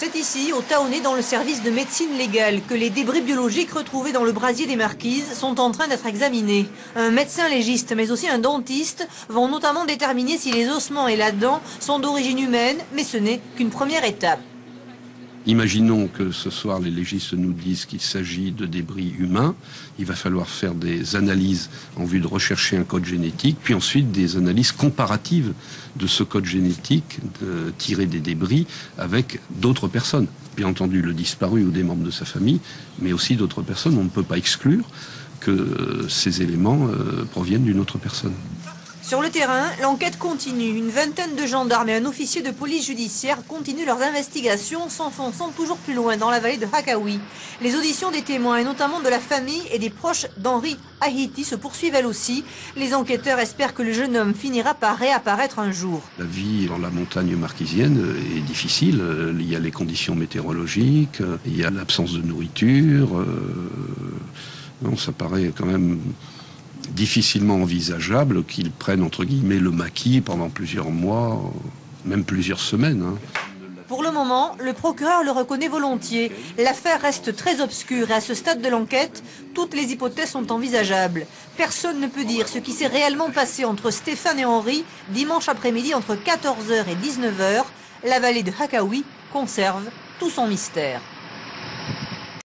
C'est ici, au Taonnet, dans le service de médecine légale, que les débris biologiques retrouvés dans le brasier des Marquises sont en train d'être examinés. Un médecin légiste, mais aussi un dentiste, vont notamment déterminer si les ossements et la dent sont d'origine humaine, mais ce n'est qu'une première étape. Imaginons que ce soir les légistes nous disent qu'il s'agit de débris humains. Il va falloir faire des analyses en vue de rechercher un code génétique, puis ensuite des analyses comparatives de ce code génétique tiré des débris avec d'autres personnes. Bien entendu le disparu ou des membres de sa famille, mais aussi d'autres personnes. On ne peut pas exclure que ces éléments proviennent d'une autre personne. Sur le terrain, l'enquête continue. Une vingtaine de gendarmes et un officier de police judiciaire continuent leurs investigations, s'enfonçant toujours plus loin dans la vallée de Hakawi. Les auditions des témoins, et notamment de la famille et des proches d'Henri Ahiti, se poursuivent elles aussi. Les enquêteurs espèrent que le jeune homme finira par réapparaître un jour. La vie dans la montagne marquisienne est difficile. Il y a les conditions météorologiques, il y a l'absence de nourriture. Non, ça paraît quand même difficilement envisageable qu'ils prennent entre guillemets le maquis pendant plusieurs mois, même plusieurs semaines. Pour le moment, le procureur le reconnaît volontiers. L'affaire reste très obscure et à ce stade de l'enquête, toutes les hypothèses sont envisageables. Personne ne peut dire ce qui s'est réellement passé entre Stéphane et Henri dimanche après-midi entre 14h et 19h. La vallée de Hakawi conserve tout son mystère.